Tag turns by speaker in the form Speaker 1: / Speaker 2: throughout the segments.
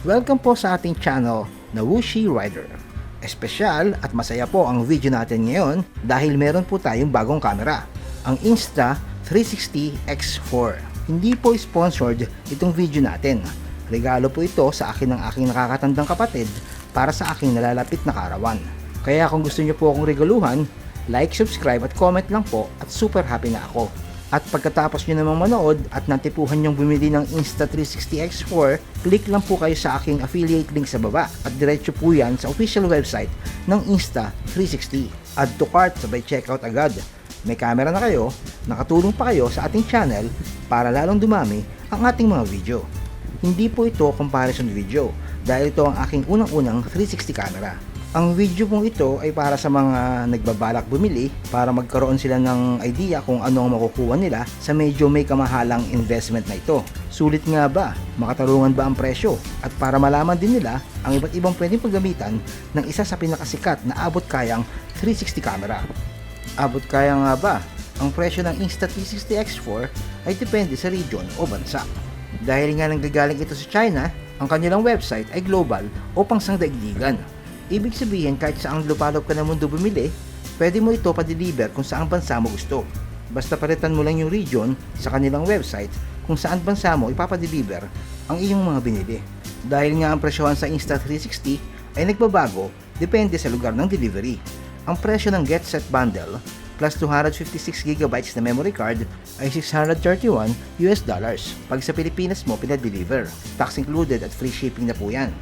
Speaker 1: Welcome po sa ating channel na Wuxi Rider. Espesyal at masaya po ang video natin ngayon dahil meron po tayong bagong camera, ang Insta360X4. Hindi po sponsored itong video natin. Regalo po ito sa akin ng aking nakakatandang kapatid para sa aking nalalapit na kaarawan. Kaya kung gusto niyo po akong regaluhan, like, subscribe at comment lang po at super happy na ako. At pagkatapos nyo namang manood at natipuhan nyong bumili ng Insta360X4, click lang po kayo sa aking affiliate link sa baba at diretso po yan sa official website ng Insta360. Add to cart, sabay checkout agad. May camera na kayo, nakatulong pa kayo sa ating channel para lalong dumami ang ating mga video. Hindi po ito comparison video dahil ito ang aking unang-unang 360 camera. Ang video pong ito ay para sa mga nagbabalak bumili para magkaroon sila ng idea kung ano ang makukuha nila sa medyo may kamahalang investment na ito. Sulit nga ba? Makatarungan ba ang presyo? At para malaman din nila ang iba't ibang pwedeng paggamitan ng isa sa pinakasikat na abot kayang 360 camera. Abot kaya nga ba? Ang presyo ng Insta360X4 ay depende sa region o bansa. Dahil nga nanggagaling ito sa China, ang kanilang website ay global o pangsangdaigdigan. Ibig sabihin kahit saang lupalop ka ng mundo bumili, pwede mo ito pa-deliver kung saang bansa mo gusto. Basta palitan mo lang yung region sa kanilang website kung saan bansa mo ipapadeliver ang iyong mga binili. Dahil nga ang presyohan sa Insta360 ay nagbabago depende sa lugar ng delivery. Ang presyo ng Get Set Bundle plus 256GB na memory card ay $631 pag sa Pilipinas mo pinadeliver. Tax included at free shipping na po yan.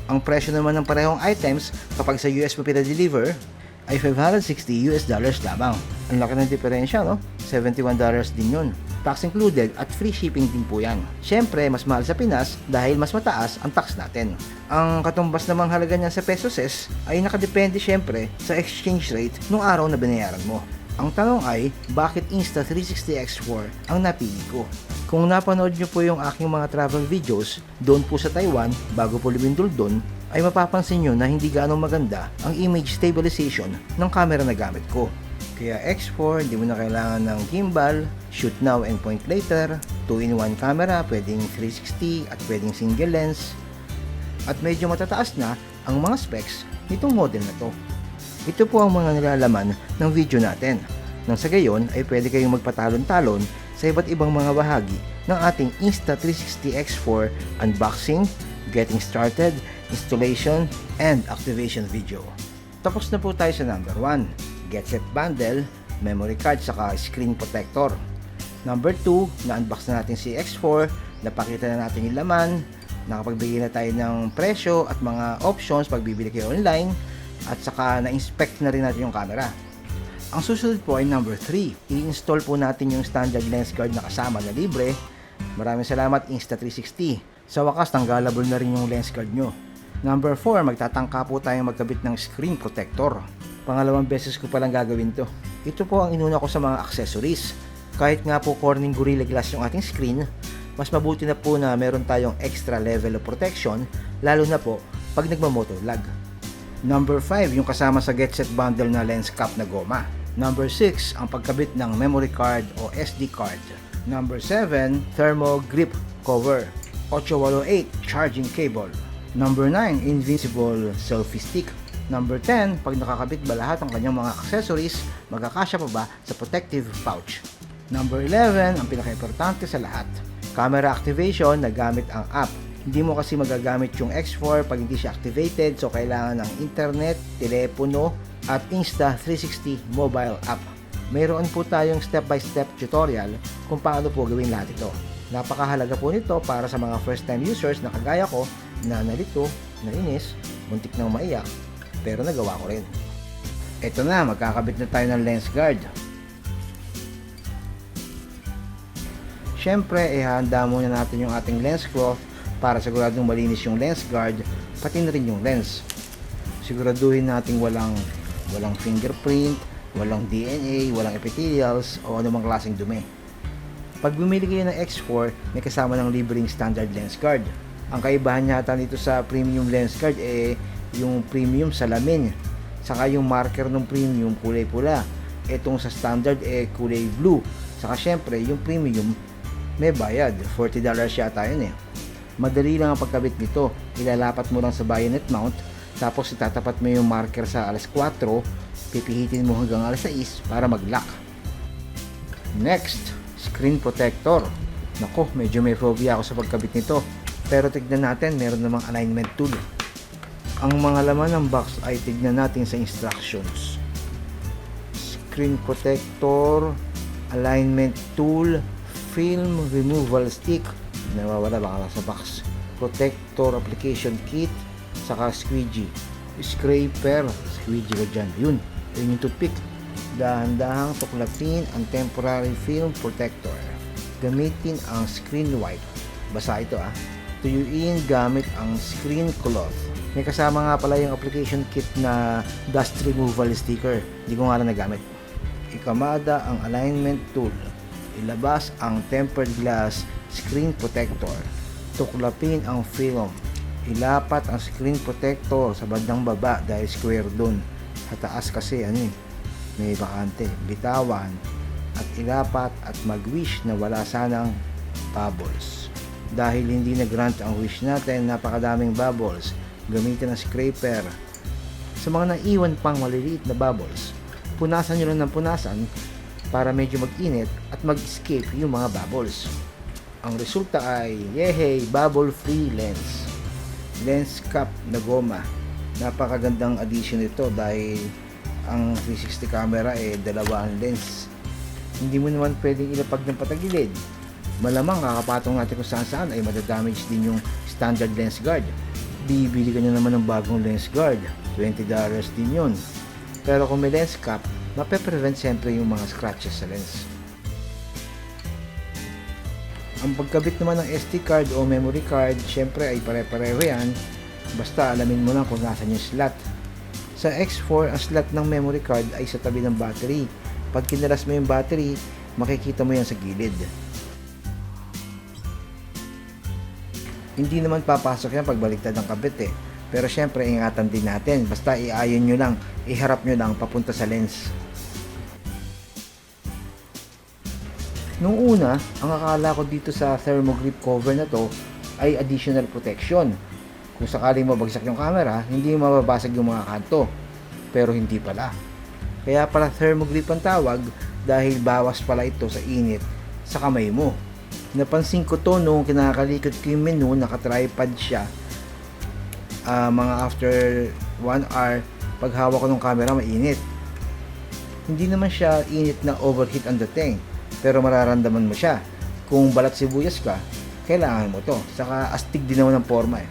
Speaker 1: Ang presyo naman ng parehong items kapag sa US mo pinadeliver ay $560 lamang. Ang laki ng diferensya, no? $71 din yun. Tax included at free shipping din po yan. Siyempre, mas mahal sa Pinas dahil mas mataas ang tax natin. Ang katumbas namang halaga niyan sa pesos ay nakadepende siyempre sa exchange rate nung araw na binayaran mo. Ang tanong ay, bakit Insta360X4 ang napili ko? Kung napanood nyo po yung aking mga travel videos doon po sa Taiwan bago po lumindol doon, ay mapapansin nyo na hindi gaano maganda ang image stabilization ng camera na gamit ko. Kaya X4, hindi mo na kailangan ng gimbal, shoot now and point later, 2-in-1 camera, pwedeng 360 at pwedeng single lens, at medyo matataas na ang mga specs nitong model na to. Ito po ang mga nilalaman ng video natin. Nang sa gayon ay pwede kayong magpatalon-talon sa iba't ibang mga bahagi ng ating Insta360X4 unboxing, getting started, installation, and activation video. Tapos na po tayo sa number 1, Get Set Bundle, memory card saka screen protector. Number 2, na-unbox na natin si X4, napakita na natin yung laman, nakapagbigay na tayo ng presyo at mga options pag bibili kayo online, at saka na-inspect na rin natin yung camera. Ang susunod po ay number 3. I-install po natin yung standard lens guard na kasama na libre. Maraming salamat Insta360. Sa wakas, tanggalable na rin yung lens guard nyo. Number 4, magtatangka po tayong magkabit ng screen protector. Pangalawang beses ko palang gagawin to. Ito po ang inuna ko sa mga accessories. Kahit nga po Corning Gorilla Glass yung ating screen, mas mabuti na po na meron tayong extra level of protection, lalo na po pag nagmamotovlog. Number 5, yung kasama sa Get Set Bundle na lens cap na goma. Number 6, ang pagkabit ng memory card o SD card. Number 7, thermo grip cover. 888, charging cable. Number 9, invincible selfie stick. Number 10, pag nakakabit ba lahat ang kanyang mga accessories, magkakasya pa ba sa protective pouch. Number 11, ang pinaka-importante sa lahat, camera activation na gamit ang app. Hindi mo kasi magagamit yung X4 pag hindi siya activated, so kailangan ng internet, telepono, at Insta360 mobile app. Mayroon po tayong step-by-step tutorial kung paano po gawin lahat ito. Napakahalaga po nito para sa mga first-time users na kagaya ko na nalito, nainis, muntik nang maiyak, pero nagawa ko rin. Ito na, magkakabit na tayo ng lens guard. Siyempre, ihahanda muna natin yung ating lens cloth para siguradong malinis yung lens guard, pati na rin yung lens. Siguraduhin natin walang fingerprint, walang DNA, walang epithelials o anumang klaseng dumi. Pag bumili kayo ng X4, may kasama ng libreng standard lens guard. Ang kaibahan yata nito sa premium lens guard yung premium salamin, saka yung marker ng premium kulay pula. Itong sa standard kulay blue. Saka syempre yung premium may bayad, $40 yata yun Madali lang ang pagkabit nito. Ilalapat mo lang sa bayonet mount, tapos itatapat mo yung marker sa alas 4, pipihitin mo hanggang alas 6 para mag-lock. Next, screen protector. Nako, medyo may phobia ako sa pagkabit nito. Pero tignan natin, meron namang alignment tool. Ang mga laman ng box ay tignan natin sa instructions. Screen protector, alignment tool, film removal stick, nawawala baka sa box, protector application kit, saka squeegee, scraper, squeegee ko dyan, yun yung toothpick. Dahan-dahang tuklapin ang temporary film protector. Gamitin ang screen wipe, basa ito tuyuin gamit ang screen cloth. May kasama nga pala yung application kit na dust removal sticker, hindi ko nga lang nagamit. Ikamada ang alignment tool, ilabas ang tempered glass screen protector, tuklapin ang film, ilapat ang screen protector sa bandang baba dahil square dun, sa taas kasi may bakante, bitawan at ilapat at mag-wish na wala sanang bubbles. Dahil hindi na-grant ang wish natin, napakadaming bubbles, gamitin ang scraper. Sa mga naiwan pang maliliit na bubbles, punasan nyo lang ng punasan para medyo mag-init at mag-escape yung mga bubbles. Ang resulta ay, yehey, bubble-free lens. Lens cap na goma. Napakagandang addition ito dahil ang 360 camera dalawa ang lens. Hindi mo naman pwedeng ilapag ng patagilid. Malamang kakapatong natin kung saan ay madadamage din yung standard lens guard. Bibili ka na naman ng bagong lens guard, $20 din yun. Pero kung may lens cap, mape-prevent siyempre yung mga scratches sa lens. Ang pagkabit naman ng SD card o memory card, siyempre ay pare-pareho yan, basta alamin mo lang kung nasan yung slot. Sa X4, ang slot ng memory card ay sa tabi ng battery. Pag kinalas mo yung battery, makikita mo yan sa gilid. Hindi naman papasok yan pag baliktad ng kabit Pero syempre, ingatan din natin. Basta iayon nyo lang, iharap nyo lang papunta sa lens. Nung una, ang akala ko dito sa thermogrip cover na to ay additional protection. Kung sakaling mabagsak yung camera, hindi mababasag yung mga kanto. Pero hindi pala. Kaya pala thermogrip ang tawag dahil bawas pala ito sa init sa kamay mo. Napansin ko to nung kinakalikot ko yung menu, naka-tripod siya. Mga after 1 hour, pag hawak ko ng camera, mainit. Hindi naman siya init na overheat ang dating, pero mararamdaman mo siya. Kung balat sibuyas ka, kailangan mo to. Saka astig din naman ng forma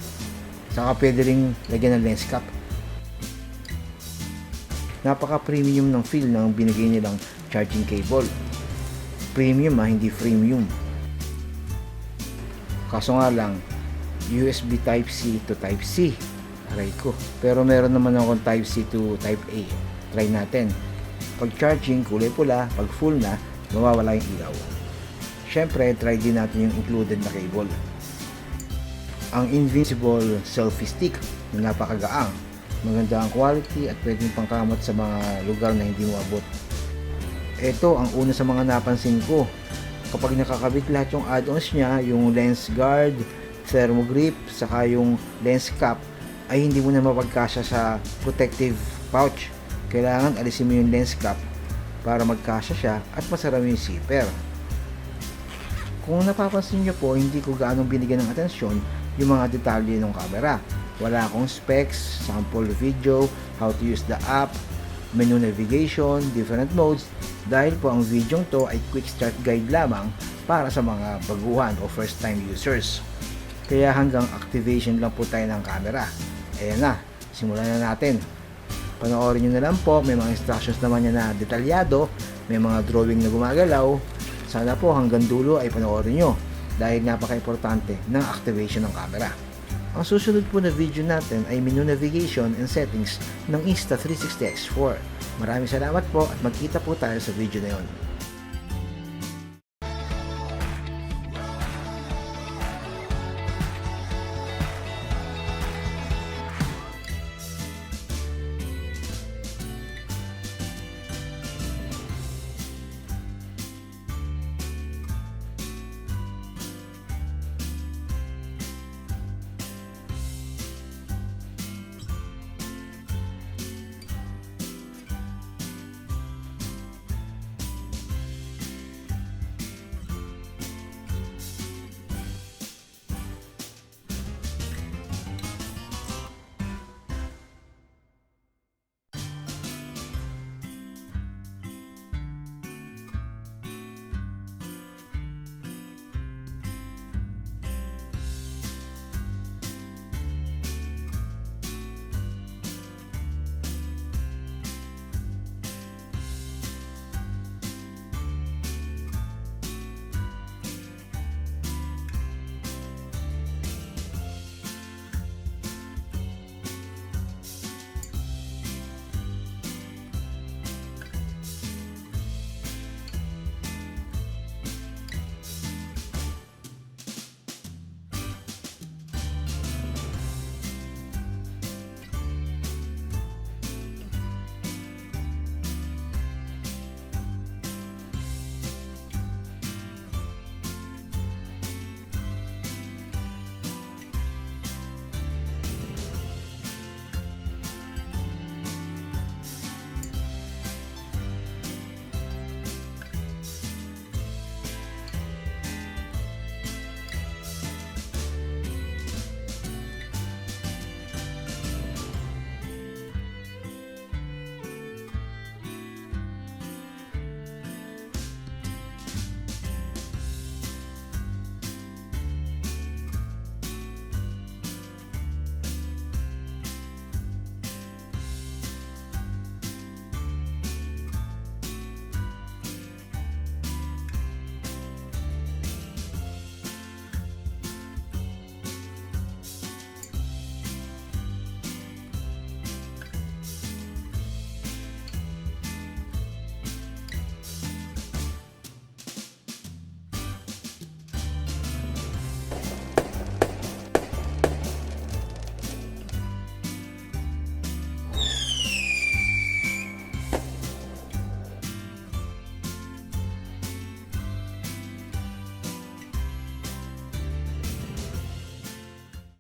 Speaker 1: Saka pwede ring lagyan ng lens cap. Napaka-premium ng feel ng binigay nilang charging cable. Premium hindi freemium. Kaso nga lang, USB Type-C to Type-C. Aray ko. Pero meron naman akong Type-C to Type-A. Try natin. Pag charging, kulay pula. Pag full na, mawawala yung ilaw. Syempre, try din natin yung included na cable. Ang Invincible Selfie Stick na napakagaang. Maganda ang quality at pwedeng pangkamot sa mga lugar na hindi mo abot. Ito ang una sa mga napansin ko. Kapag nakakabit lahat yung add-ons niya, yung lens guard, thermogrip, saka yung lens cap, ay hindi mo na mapagkasya sa protective pouch. Kailangan alisin mo yung lens cap para magkasya siya at masara yung zipper. Kung napapansin nyo po, hindi ko gaanong binigyan ng atensyon yung mga detalye ng camera. Wala akong specs, sample video, how to use the app, menu navigation, different modes, dahil po ang video to ay quick start guide lamang para sa mga baguhan o first time users. Kaya hanggang activation lang po tayo ng camera. Ayan na, simulan na natin. Panoorin nyo na lang po, may mga instructions naman yan na detalyado, may mga drawing na gumagalaw. Sana po hanggang dulo ay panoorin nyo dahil napaka-importante ng activation ng camera. Ang susunod po na video natin ay menu navigation and settings ng Insta360 X4. Maraming salamat po at magkita po tayo sa video na yon.